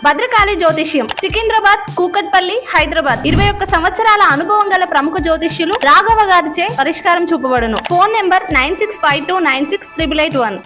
భద్రకాళి జ్యోతిష్యం సికింద్రాబాద్, కూకట్పల్లి, హైదరాబాద్. 21 సంవత్సరాల అనుభవం గల ప్రముఖ జ్యోతిష్యులు రాఘవ గారిచే పరిష్కారం చూపబడును. Phone number 9652968881.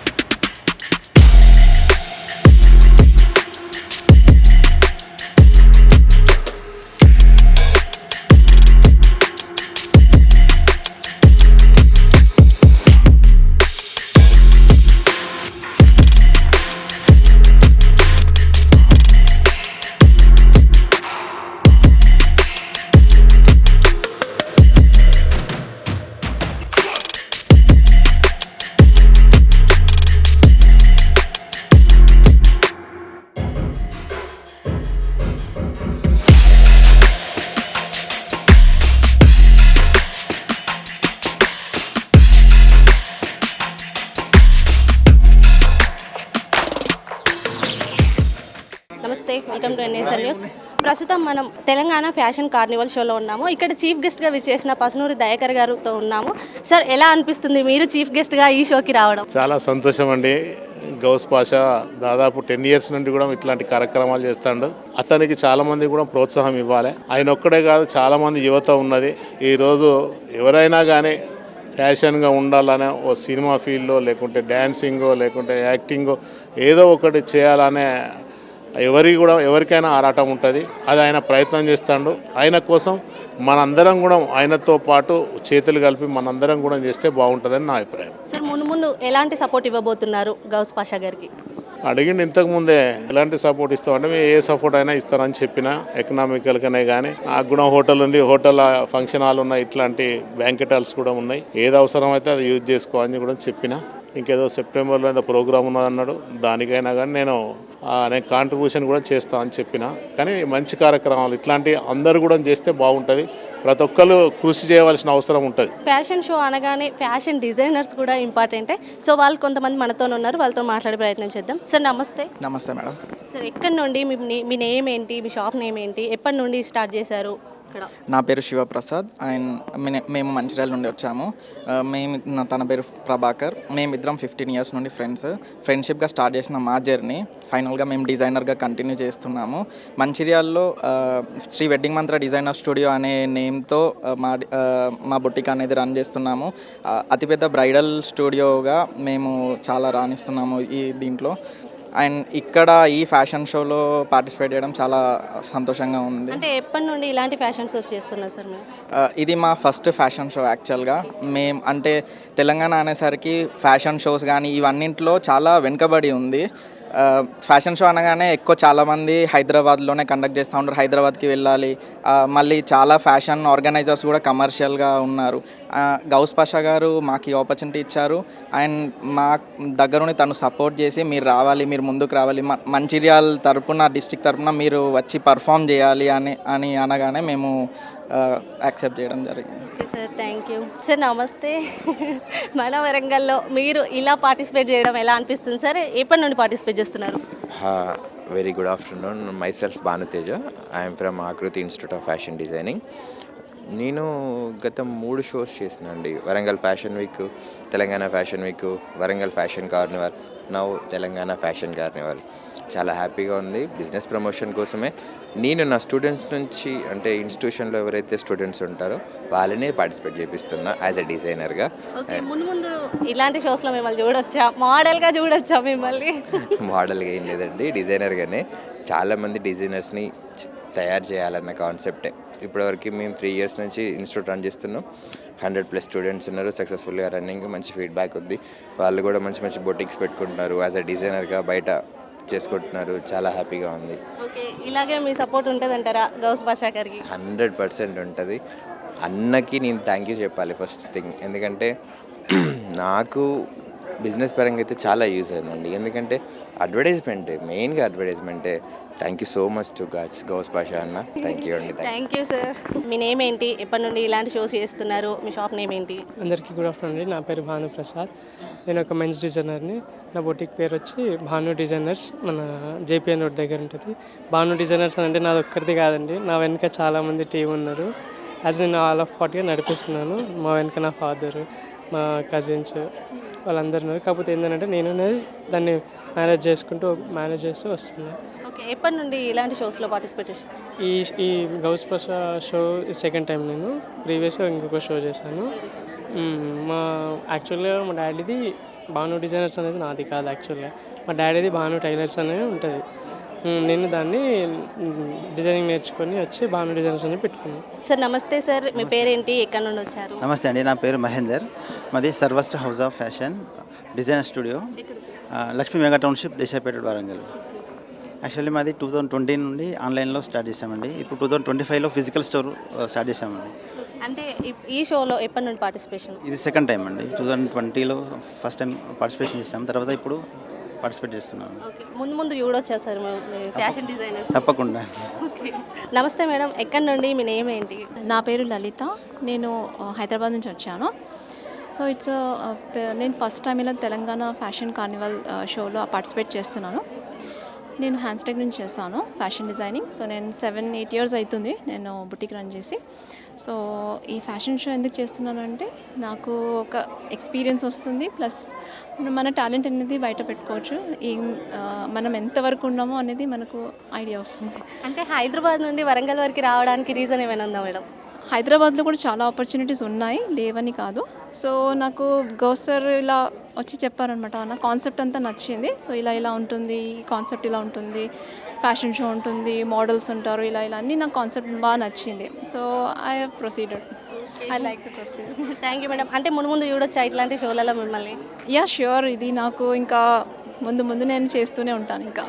నమస్తే, వెల్కమ్ టు ఎన్ఎస్ఆర్ న్యూస్. ప్రస్తుతం మనం తెలంగాణ ఫ్యాషన్ కార్నివల్ షోలో ఉన్నాము. ఇక్కడ చీఫ్ గెస్ట్గా విచ్చేసిన పసునూరి దయాకర్ గారితో ఉన్నాము. సార్, ఎలా అనిపిస్తుంది మీరు చీఫ్ గెస్ట్గా ఈ షోకి రావడం? చాలా సంతోషం అండి. గౌస్ పాషా దాదాపు 10 years నుండి కూడా ఇట్లాంటి కార్యక్రమాలు చేస్తాడు. అతనికి చాలామంది కూడా ప్రోత్సాహం ఇవ్వాలి. ఆయన ఒక్కడే కాదు, చాలామంది యువత ఉన్నది. ఈరోజు ఎవరైనా కానీ ఫ్యాషన్గా ఉండాలనే ఓ సినిమా ఫీల్డ్లో లేకుంటే డ్యాన్సింగో లేకుంటే యాక్టింగో ఏదో ఒకటి చేయాలనే ఎవరికైనా ఆరాటం ఉంటుంది. అది ఆయన ప్రయత్నం చేస్తాడు. ఆయన కోసం మనందరం కూడా ఆయనతో పాటు చేతులు కలిపి మనందరం కూడా చేస్తే బాగుంటుందని నా అభిప్రాయం. సార్, ముందు ఎలాంటి సపోర్ట్ ఇవ్వబోతున్నారు గౌస్ పాషా గారికి? అడిగింది ఇంతకుముందే ఎలాంటి సపోర్ట్ ఇస్తామంటే మేము ఏ సపోర్ట్ అయినా ఇస్తానని చెప్పిన. ఎకనామికల్గానే కానీ నాకు కూడా హోటల్ ఉంది, హోటల్ ఫంక్షన్ హాల్ ఉన్నాయి, ఇట్లాంటి బ్యాంకెట్ హాల్స్ కూడా ఉన్నాయి. ఏది అవసరం అయితే అది యూజ్ చేసుకోవాలని కూడా చెప్పిన. ఇంకేదో సెప్టెంబర్లో ఏదో ప్రోగ్రామ్ ఉన్నదన్నాడు, దానికైనా కానీ నేను కాంట్రిబ్యూషన్ కూడా చేస్తామని చెప్పిన. కానీ మంచి కార్యక్రమాలు ఇట్లాంటి అందరూ కూడా చేస్తే బాగుంటుంది. ప్రతి ఒక్కరు కృషి చేయవలసిన అవసరం ఉంటుంది. ఫ్యాషన్ షో అనగానే ఫ్యాషన్ డిజైనర్స్ కూడా ఇంపార్టెంటే. సో వాళ్ళు కొంతమంది మనతో ఉన్నారు, వాళ్ళతో మాట్లాడే ప్రయత్నం చేద్దాం. సార్, నమస్తే. నమస్తే మేడం. సార్, ఎక్కడి నుండి మీ నేమ్ ఏంటి, మీ షాప్ నేమ్ ఏంటి, ఎప్పటి నుండి స్టార్ట్ చేశారు? నా పేరు శివప్రసాద్ అండ్ మేము మంచిర్యాల నుండి వచ్చాము. తన పేరు ప్రభాకర్. మేమిద్దరం 15 years నుండి ఫ్రెండ్షిప్గా స్టార్ట్ చేసిన మా జర్నీ ఫైనల్గా మేము డిజైనర్గా కంటిన్యూ చేస్తున్నాము. మంచిర్యాలలో శ్రీ వెడ్డింగ్ మంత్ర డిజైనర్ స్టూడియో అనే నేమ్తో మా బొటిక్ అనేది రన్ చేస్తున్నాము. అతిపెద్ద బ్రైడల్ స్టూడియోగా మేము చాలా రాణిస్తున్నాము దీంట్లో. అండ్ ఇక్కడ ఈ ఫ్యాషన్ షోలో పార్టిసిపేట్ చేయడం చాలా సంతోషంగా ఉంది. అంటే ఎప్పటి నుండి ఇలాంటి ఫ్యాషన్ షోస్ చేస్తున్నారు సార్ మీరు? ఇది మా ఫస్ట్ ఫ్యాషన్ షో యాక్చువల్గా. అంటే తెలంగాణ అనేసరికి ఫ్యాషన్ షోస్ కానీ ఇవన్నింటిలో చాలా వెనుకబడి ఉంది. ఫ్యాషన్ షో అనగానే చాలామంది హైదరాబాద్లోనే కండక్ట్ చేస్తూ ఉంటారు. హైదరాబాద్కి వెళ్ళాలి. మళ్ళీ చాలా ఫ్యాషన్ ఆర్గనైజర్స్ కూడా కమర్షియల్గా ఉన్నారు. గౌస్ పాషా గారు మాకు ఈ ఆపర్చునిటీ ఇచ్చారు. అండ్ మా దగ్గరుండి తను సపోర్ట్ చేసి మీరు రావాలి, మీరు ముందుకు రావాలి, మంచిర్యాల తరపున డిస్ట్రిక్ట్ తరపున మీరు వచ్చి పర్ఫామ్ చేయాలి అని అనగానే మేము యాక్సెప్ట్ చేయడం జరిగింది. Okay sir, thank you. Sir, నమస్తే. మన వరంగల్లో మీరు ఇలా పార్టిసిపేట్ చేయడం ఎలా అనిపిస్తుంది సార్? ఎప్పటి నుండి పార్టిసిపేట్ చేస్తున్నారు? Very good afternoon. Myself Bhanuteja. I'm from Aakruti institute of fashion designing. నేను గత 3 షోస్ చేసినండి. Warangal fashion week, Telangana fashion week, Warangal fashion carnival, now Telangana fashion carnival. చాలా హ్యాపీగా ఉంది. బిజినెస్ ప్రమోషన్ కోసమే నేను నా స్టూడెంట్స్ నుంచి, అంటే ఇన్స్టిట్యూషన్లో ఎవరైతే స్టూడెంట్స్ ఉంటారో వాళ్ళనే పార్టిసిపేట్ చేపిస్తున్నా యాజ్ ఎ డిజైనర్గా. ముందు ఇలాంటి షోస్లో మిమ్మల్ని చూడొచ్చా, మోడల్గా చూడొచ్చా మిమ్మల్ని? మోడల్గా ఏం లేదండి, డిజైనర్గానే. చాలామంది డిజైనర్స్ని తయారు చేయాలన్న కాన్సెప్టే. ఇప్పటివరకు మేము 3 years నుంచి ఇన్స్టిట్యూట్ రన్ చేస్తున్నాం. 100+ స్టూడెంట్స్ ఉన్నారు, సక్సెస్ఫుల్గా రన్నింగ్, మంచి ఫీడ్బ్యాక్ ఉంది. వాళ్ళు కూడా మంచి మంచి బొటిక్స్ పెట్టుకుంటున్నారు, యాజ్ అ డిజైనర్గా బయట చేసుకుంటున్నారు. చాలా హ్యాపీగా ఉంది. ఓకే, ఇలాగే మీ సపోర్ట్ ఉంటుంది అంటారా గౌస్ పాషా గారికి? 100% ఉంటుంది. అన్నకి నేను థ్యాంక్ యూ చెప్పాలి ఫస్ట్ థింగ్. ఎందుకంటే నాకు బిజినెస్ పరంగా అయితే చాలా యూజ్ అయిందండి. ఎందుకంటే మెయిన్గా అడ్వర్టైజ్మెంటే. Thank you so much to Ghouse Pasha అన్న. థ్యాంక్ యూ అండి. Thank you sir. మీ నేమ్ ఏంటి, ఎప్పటి నుండి ఇలాంటి షోస్ చేస్తున్నారు, మీ షాప్ నేమ్ ఏంటి? అందరికీ గుడ్ ఆఫ్టర్నూన్ అండి. నా పేరు భానుప్రసాద్. నేను ఒక మెన్స్ డిజైనర్ని. నా బొటిక్ పేరు వచ్చి భాను డిజైనర్స్. మన జేపీఎన్ రోడ్ దగ్గర ఉంటుంది. భాను డిజైనర్స్ అంటే నాది ఒక్కరిది కాదండి, నా వెనుక చాలామంది టీం ఉన్నారు. యాజ్ నేను ఆల్ ఆఫ్ పార్ట్గా నడిపిస్తున్నాను. మా వెనుక నా ఫాదర్, మా కజిన్స్ వాళ్ళందరూ ఉన్నారు. కాకపోతే ఏంటంటే నేను దాన్ని మేనేజ్ చేస్తూ వస్తుంది. ఓకే, ఎప్పటి నుండి ఇలాంటి షోస్లో పార్టిసిపేట్ చేసి? ఈ ఈ Ghouse Pasha show second time. నేను ప్రీవియస్గా ఇంకొక షో చేశాను. యాక్చువల్గా మా డాడీది భాను డిజైనర్స్ అనేది నాది కాదు. యాక్చువల్గా మా డాడీది భాను టైలర్స్ అనేది ఉంటుంది. నేను దాన్ని డిజైనింగ్ నేర్చుకొని వచ్చి భాను డిజైనర్స్ అని పెట్టుకున్నాను. సార్ నమస్తే సార్, మీ పేరేంటి, ఎక్కడి నుండి వచ్చారు? నమస్తే అండి, నా పేరు మహేందర్. మాది సర్వస్టర్ house of fashion designer studio, Lakshmi mega township, Deshaipet, Warangal. Actually మాది 2020 నుండి ఆన్లైన్లో స్టార్ట్ చేసామండి. ఇప్పుడు 2025లో ఫిజికల్ స్టోర్ స్టార్ట్ చేసామండి. అంటే ఈ షోలో ఎప్పటి నుండి పార్టిసిపేషన్? ఇది సెకండ్ టైం అండి. 2020లో ఫస్ట్ టైం పార్టిసిపేషన్ చేసాం, తర్వాత ఇప్పుడు పార్టిసిపేట్ చేస్తున్నాను. ఓకే, ముందు చూడొచ్చా సార్ ఫ్యాషన్ డిజైనర్? తప్పకుండా. ఓకే, నమస్తే మేడం, ఎక్కడి నుండి, మీ నేమ్ ఏంటి? నా పేరు లలిత. నేను హైదరాబాద్ నుంచి వచ్చాను. సో నేను ఫస్ట్ టైం ఇలా తెలంగాణ ఫ్యాషన్ కార్నివల్ షోలో పార్టిసిపేట్ చేస్తున్నాను. నేను హ్యాండ్స్టెక్ నుంచి చేస్తాను ఫ్యాషన్ డిజైనింగ్. సో నేను 7-8 ఇయర్స్ అవుతుంది నేను బుటిక్ రన్ చేసి. సో ఈ ఫ్యాషన్ షో ఎందుకు చేస్తున్నాను అంటే నాకు ఒక ఎక్స్పీరియన్స్ వస్తుంది, ప్లస్ మన టాలెంట్ అనేది బయట పెట్టుకోవచ్చు. మనం ఎంతవరకు ఉన్నామో అనేది మనకు ఐడియా వస్తుంది. అంటే హైదరాబాద్ నుండి వరంగల్ వరకు రావడానికి రీజన్ ఏమైనా ఉందా మేడం? హైదరాబాద్లో కూడా చాలా ఆపర్చునిటీస్ ఉన్నాయి, లేవని కాదు. సో నాకు గౌసర్ ఇలా వచ్చి చెప్పారనమాట, నా కాన్సెప్ట్ అంతా నచ్చింది. సో ఇలా ఉంటుంది, ఈ కాన్సెప్ట్ ఇలా ఉంటుంది, ఫ్యాషన్ షో ఉంటుంది, మోడల్స్ ఉంటారు, ఇలా అన్నీ నాకు కాన్సెప్ట్ బాగా నచ్చింది. So I have proceeded. I like the procedure. Thank you madam. అంటే ముందు చూడొచ్చా ఇట్లాంటి షోలలో మిమ్మల్ని? యా ష్యూర్, ఇది నాకు ఇంకా ముందు నేను చేస్తూనే ఉంటాను ఇంకా.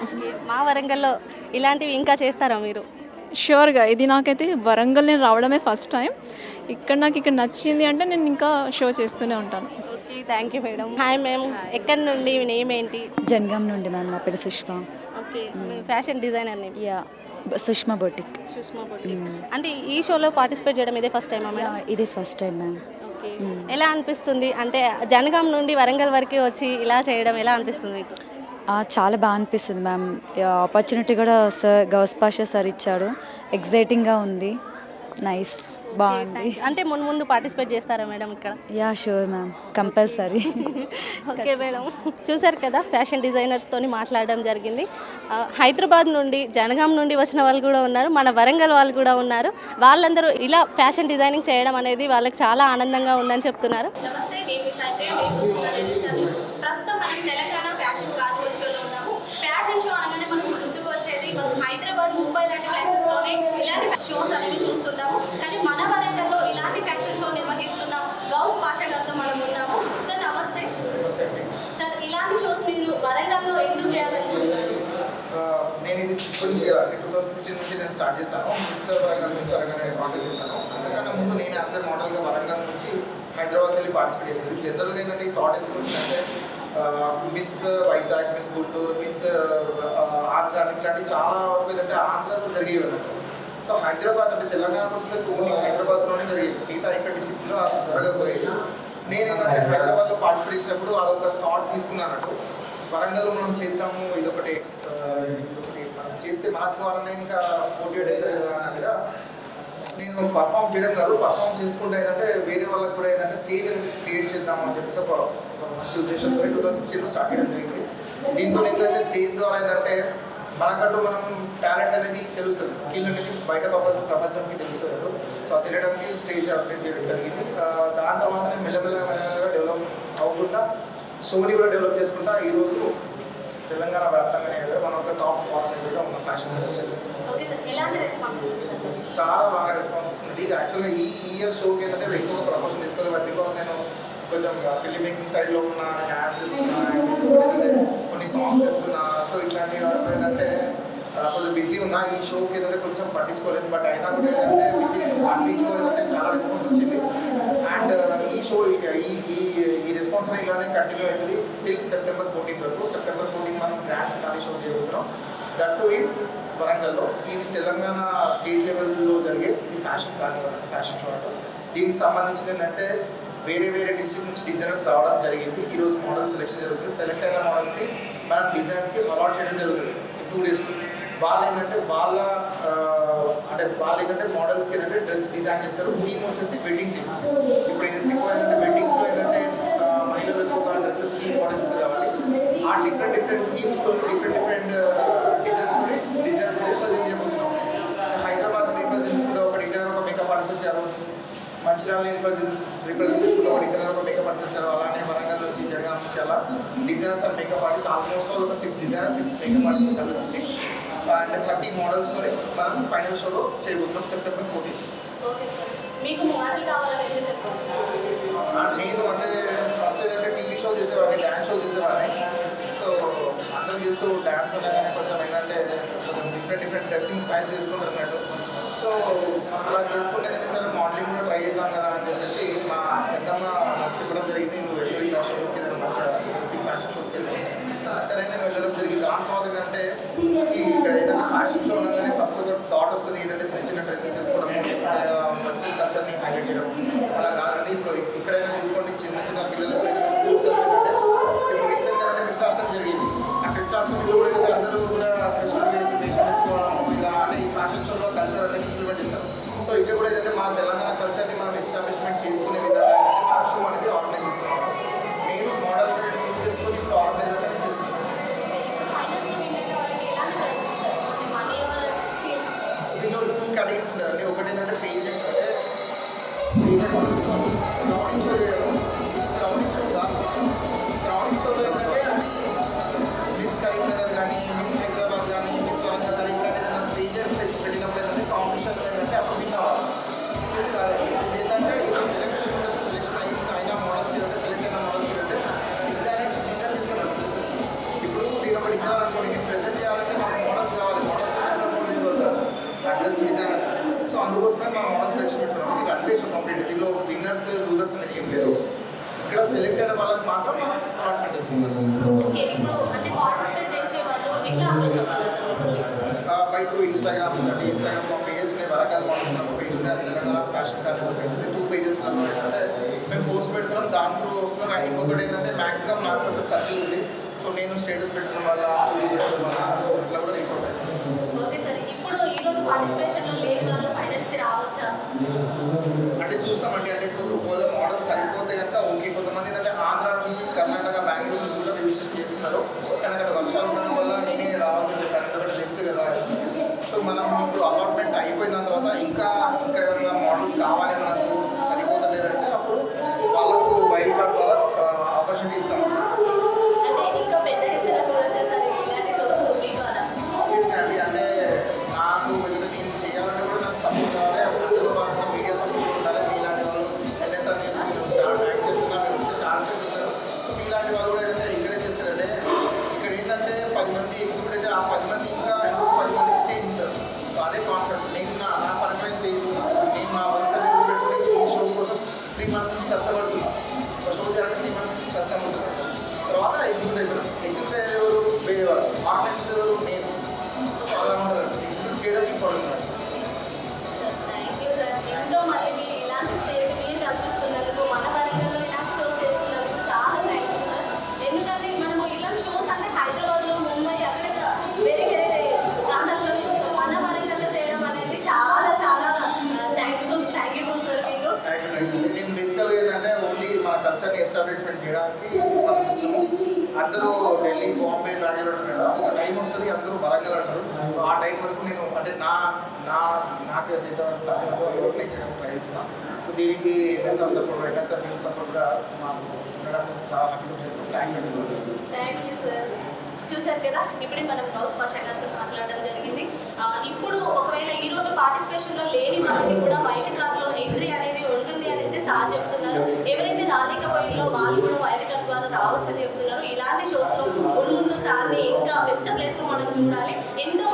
మా వరంగల్లో ఇలాంటివి ఇంకా చేస్తారా మీరు? ష్యూర్గా, ఇది నాకైతే వరంగల్ నేను రావడమే ఫస్ట్ టైం. నాకు ఇక్కడ నచ్చింది అంటే నేను ఇంకా షో చేస్తూనే ఉంటాను. Okay, thank you madam. Hi ma'am, ఎక్కడి నుండి, మీ నేమ్ ఏంటి? జనగాం నుండి మ్యామ్, నా పేరు సుష్మా. ఓకే, మీ fashion designer name? Yeah, Sushma boutique. Sushma boutique. అంటే ఈ షోలో పార్టిసిపేట్ చేయడం ఇదే ఫస్ట్ టైమా మేడం? ఇది ఫస్ట్ టైం మ్యామ్. ఓకే, ఎలా అనిపిస్తుంది? అంటే జనగాం నుండి వరంగల్ వరకు వచ్చి ఇలా చేయడం ఎలా అనిపిస్తుంది మీకు? చాలా బాగా అనిపిస్తుంది మ్యామ్. ఆపర్చునిటీ కూడా సార్ గౌస్ పాషా సార్ ఇచ్చాడు. ఎగ్జైటింగ్గా ఉంది, నైస్, బాగుంది. అంటే ముందు పార్టిసిపేట్ చేస్తారా మేడం ఇక్కడ? Yeah sure ma'am, compulsory. Okay madam, చూసారు కదా, ఫ్యాషన్ డిజైనర్స్తోని మాట్లాడడం జరిగింది. హైదరాబాద్ నుండి, జనగాం నుండి వచ్చిన వాళ్ళు కూడా ఉన్నారు, మన వరంగల్ వాళ్ళు కూడా ఉన్నారు. వాళ్ళందరూ ఇలా ఫ్యాషన్ డిజైనింగ్ చేయడం అనేది వాళ్ళకి చాలా ఆనందంగా ఉందని చెప్తున్నారు. నమస్తే, నేను మీ సంజయ్, మీరు చూస్తున్నారు NS News. ప్రస్తుతం మనం తెలంగాణ ఫ్యాషన్ కార్నివల్ షోలో ఉన్నాము. ఫ్యాషన్ షో అనగానే మనకు గుర్తుకు వచ్చేది మనం హైదరాబాద్, ముంబై లాంటి ప్లేసెస్లోనే ఇలాంటి షోస్ అనేవి చూస్తుంటాము. కానీ మన వరంగల్లో ఇలాంటి ఫ్యాషన్ షో నిర్వహిస్తున్న గౌస్ పాషా గారితో మనం ఉన్నాము. సార్ నమస్తే. సార్, ఇలాంటి షోస్ మీరు వరంగల్లో ఎందుకు చేయాలనుకుంటున్నారు? నేను ఇది ఇప్పుడు నుంచి కదండి, 2016 నుంచి నేను స్టార్ట్ చేశాను. Mister Warangal, miss Warangal contact చేశాను. అంతకన్నా ముందు నేను యాజ్ ఎ మోడల్గా వరంగల్ నుంచి హైదరాబాద్ వెళ్ళి పార్టిసిపేట్ చేసేది. జనరల్గా ఏంటంటే ఈ థాట్ ఎందుకు వచ్చిందంటే miss Vizag, miss Guntur, miss Andhra ఇట్లాంటివి చాలా వరకు ఏంటంటే ఆంధ్రాలో జరిగేవి అన్నట్టు. సో హైదరాబాద్ అంటే తెలంగాణకు వచ్చేసరికి ఓన్లీ హైదరాబాద్లోనే జరిగేది, మిగతా ఇక్కడ డిస్ట్రిక్ట్స్లో జరగకపోయేది. నేను ఏంటంటే హైదరాబాద్లో పార్టిసిపేట్ చేసినప్పుడు అదొక థాట్ తీసుకున్నానట్టు, వరంగల్లో మనం చేద్దాము, ఇదొకటి మనం చేస్తే మన ద్వారానే ఇంకా మోటివేట్ అవుతారు కదా అన్నట్టుగా నేను పర్ఫామ్ చేయడం కాదు, పర్ఫామ్ చేసుకుంటే ఏంటంటే వేరే వాళ్ళకి కూడా ఏంటంటే స్టేజ్ అనేది క్రియేట్ చేద్దాము అని చెప్పేసి ఒక మంచి ఉద్దేశంతో 2016లో స్టార్ట్ చేయడం జరిగింది. దీంతో ఏంటంటే స్టేజ్ ద్వారా ఏంటంటే మనకంటూ మనం టాలెంట్ అనేది తెలుస్తుంది, స్కిల్ అనేది బయట ప్రపంచానికి తెలుస్తుంది. సో అది తెలియడానికి స్టేజ్ ఆర్గనైజ్ చేయడం జరిగింది. దాని తర్వాత నేను మెల్లమెల్లగా డెవలప్ అవ్వకుండా షోని కూడా డెవలప్ చేసుకుంటా ఈరోజు తెలంగాణ వ్యాప్తంగానే మన ఒక టాప్ ఆర్గనైజర్గా ఉన్న ఫ్యాషన్ ఇండస్ట్రీ. చాలా బాగా రెస్పాన్స్ వస్తుంది. ఇది యాక్చువల్గా ఈ ఇయర్ షోకి ఏంటంటే ఎక్కువగా ప్రమోషన్ తీసుకోలేదు, బికాస్ నేను కొంచెం ఫిల్మ్ మేకింగ్ సైడ్లో ఉన్న, యాడ్ చేస్తున్నా, లేదంటే కొన్ని సాంగ్స్ చేస్తున్నా. సో ఇట్లాంటివి ఏంటంటే కొంచెం బిజీ ఉన్నా. ఈ షోకి ఏంటంటే కొంచెం పట్టించుకోలేదు, బట్ అయినా కూడా ఏంటంటే విత్ 1 వీక్లో ఏంటంటే చాలా రెస్పాన్స్ వచ్చింది. అండ్ ఈ షో ఈ రెస్పాన్స్ అనేది ఇలానే కంటిన్యూ అవుతుంది టిల్ సెప్టెంబర్ 14 వరకు. సెప్టెంబర్ 14 మనం గ్రాండ్ ఫినాలీ షో చేయబోతున్నాం, దట్ టు ఇన్ వరంగల్లో. ఇది తెలంగాణ స్టేట్ లెవెల్లో జరిగే ఇది ఫ్యాషన్ కార్నివల్, ఫ్యాషన్ షో అంటూ. దీనికి సంబంధించింది ఏంటంటే వేరే డిస్ట్రిక్ట్ నుంచి డిజైనర్స్ రావడం జరిగింది. ఈరోజు మోడల్ సెలెక్షన్ జరుగుతుంది. సెలెక్ట్ అయిన మోడల్స్ని మనం డిజైనర్స్కి అలాట్ చేయడం జరుగుతుంది 2 డేస్లో. వాళ్ళు ఏంటంటే మోడల్స్కి ఏంటంటే డ్రెస్ డిజైన్ చేస్తారు. థీమ్ వచ్చేసి వెడ్డింగ్ థీమ్. ఇప్పుడు ఎక్కువ ఏంటంటే వెడ్డింగ్స్లో ఏంటంటే మహిళలకు ఒక డ్రెస్సెస్ థీమ్ మోడల్స్ కాబట్టి ఆ డిఫరెంట్ థీమ్స్తో డిఫరెంట్ డిజైన్స్ రిప్రజెంట్ చేయబోతున్నాం. హైదరాబాద్ రిప్రజెంట్ చేసుకుంటే ఒక డిజైనర్ ఒక మేకప్ ఆర్టిస్ట్ వచ్చారు, మంచిర్యాలని రిప్రజెంట్ చేసుకుంటే ఒక డిజైనర్ ఒక మేకప్ ఆర్టిస్ట్ వచ్చారు. అలానే వరంగల్ నుంచి జరగా నుంచి అలా designers and makeup artist almost ఒక 6 డిజైనర్స్ 6 మేకప్ ఆర్టిస్ట్ కలిసి అండ్ 30 మోడల్స్తో మనం ఫైనల్ షోలో చేయబోతున్నాం సెప్టెంబర్ 14. ఓకే సార్, మీకు మోడల్ కావాలని ఎందుకు నేను అంటే ఫస్ట్ ఏదంటే టీవీ షో చేసేవాడిని, డ్యాన్స్ షో చేసేవాడిని. సో అందరికి తెలుసు డ్యాన్స్ అనగానే కొంచెం ఏంటంటే కొంచెం డిఫరెంట్ డ్రెస్సింగ్ స్టైల్ చేసుకుంటారు అన్నట్టు. సో అలా చేసుకుంటే ఏంటంటే సరే మోడలింగ్ కూడా ట్రై చేద్దాం కదా అని చెప్పేసి మా పెద్దమ్మ చెప్పడం జరిగింది, నువ్వు వెళ్ళి ఇలా షోస్కి ఏదైనా మంచిగా డ్రెస్సింగ్ ఫ్యాషన్ షోస్కి వెళ్ళి సరే నేను వెళ్ళడం జరిగింది. దాని తర్వాత ఏంటంటే ఇక్కడ ఏదైనా ఫ్యాషన్ షో అనగానే ఫస్ట్ ఒక థాట్ వస్తుంది, ఏదంటే చిన్న డ్రెస్సెస్ వేసుకోవడం, వెస్టర్న్ కల్చర్ని హైలైట్ చేయడం. అలా కాదండి, ఇప్పుడు ఇక్కడైనా చూసుకోండి చిన్న పిల్లలు ఏదైనా స్కూల్స్ ఏంటంటే ఇప్పుడు రీసెంట్గా ఏదైనా క్రిస్టాష్టమి జరిగింది. ఆ క్రిస్టాష్టమిలో కూడా ఏంటంటే అందరూ కూడా క్రిస్టల్ వేషన్ వేసుకోవడం ఇలా అంటే ఈ ఫ్యాషన్ షోలో కల్చర్ అనేది ఇంప్లిమెంట్ చేస్తారు. సో ఇక్కడ కూడా ఏంటంటే మన తెలంగాణ కల్చర్ని మనం ఎస్టాబ్లిష్మెంట్ చేసుకునే విధంగా ఏంటంటే మన షో అనేది ఆర్గనైజ్ చేస్తున్నాం. నేను మోడల్ చేసుకొని ఇప్పుడు ఆర్గనైజర్ అనేది చేస్తున్నాను. దీనిలో 2 కేటగిరీస్ ఉంటుందండి. ఒకటి ఏంటంటే పేజెంట్ అంటే క్రౌడింగ్ షో చేయడం. క్రౌడింగ్ షో కాదు, క్రౌడింగ్ షోలో ఏంటంటే అది మిస్ కరీంనగర్ కానీ మిస్ హైదరాబాద్ కానీ మిస్ వరంగల్ కానీ ఇట్లాంటి ఏదైనా పేజెంట్ పెట్టినప్పుడు ఏంటంటే కాంపిటీషన్లో ఏంటంటే అప్పుడు విన్ అవ్వాలి. ఇది కాదండి, ఇది ఏంటంటే ఇది సెలెక్షన్ ఉంటుంది. సెలెక్షన్ అయిన మోడల్స్ ఏదంటే సెలెక్ట్ అయిన మోడల్స్ ఏదంటే డిజైనర్స్ డిజైన్ చేస్తున్నారు డ్రెస్సెస్. ఇప్పుడు నేను ఒక డిజైనర్ అనుకోండి, నేను ప్రెజెంట్ చేయాలంటే మాకు మోడల్స్ కావాలి, మోడల్స్ ప్రమోట్ చేయగలుగుతారు ఆ డ్రెస్ డిజైన్. సో అందుకోసమే మా మోడల్ సెలెక్షన్ పెట్టుకున్నాం. ఇది రన్వే షో కంప్లీట్. దీనిలో విన్నర్స్ లూజర్స్ అనేది ఏం లేదు. ఇక్కడ సెలెక్ట్ అయిన వాళ్ళకి మాత్రం మనం అలాట్మెంట్ ఇస్తున్నాం. బై త్రూ ఇన్స్టాగ్రామ్ ఉందండి. ఇన్స్టాగ్రామ్ మా పేజెస్ ఉన్నాయి. వరంగల్ మోడల్స్ ఒక పేజ్ ఉన్నాయి, తెలంగాణ ఫ్యాషన్ కార్డ్ ఒక పేజ్ ఉంది. 2 పేజెస్లో ఏంటంటే మేము పోస్ట్ పెడుతున్నాం, దాని త్రూ వస్తున్నాం. అండ్ ఇంకొకటి ఏంటంటే మ్యాక్సిమం నాకు కొంచెం సర్కిల్ ఉంది. సో నేను స్టేటస్ పెట్టుకున్న వాళ్ళ స్టోరీస్ పెట్టడం వల్ల ఇట్లా కూడా రీచ్ అవుతాయి. ఓకే సార్, ఇప్పుడు ఈరోజు పార్టిసిపేషన్లో లేని వాళ్ళు ఫైనల్స్కి రావచ్చా? అంటే చూస్తామండి. అంటే ఇప్పుడు ఒకవేళ మోడల్ సరిపోతే కనుక ఓకే. కొంతమంది ఏంటంటే ఆంధ్ర నుంచి కర్ణాటక బెంగళూరు నుంచి కూడా రిజిస్ట్రేషన్ చేసుకున్నారు. కానీ అక్కడ వర్షాలు ఉండడం వల్ల నేనే రావద్దని చెప్పాను, ఎందుకంటే రిస్క్ కదా. సో మనం ఇప్పుడు అలాట్మెంట్ అయిపోయిన తర్వాత ఇంకా ఎవరైనా మోడల్స్ కావాలి మనకు సరిపోతలేదంటే అప్పుడు వాళ్ళకు వైల్డ్ కార్డ్ ద్వారా ఆపర్చునిటీ ఇస్తాం. అంటే ఇంకా పెద్ద ఎత్తున చూడొచ్చా సార్ ఇలాంటి షోస్ మీ ద్వారా? అండి అంటే నాకు నేను చేయాలంటే కూడా నాకు సపోర్ట్ కావాలి. అందులో భాగంగా మీడియా సపోర్ట్ ఉండాలి. మీలాంటి వాళ్ళు ఎన్ఎస్ఆర్ న్యూస్ చాలా ట్యాక్ చెప్తున్నా, మీరు వచ్చే ఛాన్స్ ఉన్నారు. సో మీలాంటి వాళ్ళు కూడా ఏదైతే ఎంకరేజ్ చేస్తారంటే ఇక్కడ ఏంటంటే 10 మంది ఎగ్జిబిట్ అయితే ఆ 10 మంది ఇంకా ఇంకొక 10 మందికి స్టేజ్ ఇస్తారు. సో అదే కాన్సెప్ట్. నేను నా పరమైన స్టేజ్ ఇస్తున్నాను. నేను నా వర్క్స్ అనేది పెట్టుకుని ఈ షో కోసం 3 మంత్స్ నుంచి కష్టపడుతున్నాను. ఒక షో చేయాలంటే 3 మంత్స్ నుంచి కష్టపడుతున్నాను. తర్వాత ఎగ్జిబిట్ అవుతున్నాను. ఎగ్జిబిట్ అయ్యేవారు వేరే వాళ్ళు, ఆర్గనైజ్ చేసేవారు నేను. చాలా ఉంటుంది. ఎగ్జిబిట్ చేయడం ఇంపార్టెంట్. థ్యాంక్ యూ సార్, ఎంతో మందికి ఇలాంటి స్టేజ్ మీరు కల్పిస్తున్నందుకు, మన వరంగల్లో ఇలాంటి షోస్ చేస్తున్నందుకు చాలా థ్యాంక్ యూ సార్. ఎందుకంటే మనము ఇలాంటి షోస్ అంటే హైదరాబాద్లో, ముంబై అక్కడ వేరే ప్రాంతాల్లో చూస్తాం. మన వరంగల్లో చేయడం అనేది చాలా థ్యాంక్ఫుల్ సార్ మీకు. నేను బేసికల్గా ఏంటంటే ఓన్లీ మన కల్చర్ని ఎస్టాబ్లిష్మెంట్ చేయడానికి పంపిస్తాము. అందరూ ఢిల్లీ, బాంబే, బెంగళూరు అంటారు కదా, ఒక టైం వస్తుంది అందరూ వరంగల్ అంటారు. సో ఆ టైం వరకు నేను అంటే నాకు ఎంతవరకు సాధ్యమవుతుందో అంతవరకు నేను చేయడానికి ట్రై చేస్తున్నాను. సో దీనికి NSR support, NSR news support కూడా మాకు ఉండడం చాలా హ్యాపీగా ఉంటుంది. Thank you sir. చూసారు కదా, ఇప్పుడే మనం గౌస్ పాషా గారితో మాట్లాడడం జరిగింది. ఇప్పుడు ఒకవేళ ఈరోజు పార్టిసిపేషన్లో లేని వాళ్ళకి కూడా వైల్డ్ కార్డ్లో ఎంట్రీ అనేది ఉంటుంది అని అయితే సార్ చెప్తున్నారు. ఎవరైతే రాలేకపోయిందో వాళ్ళు కూడా వైల్డ్ కార్డ్ ద్వారా రావచ్చు అని చెప్తున్నారు. ఇలాంటి షోస్లో ముందు సార్ని ఇంకా పెద్ద ప్లేస్లో మనం చూడాలి. ఎంతో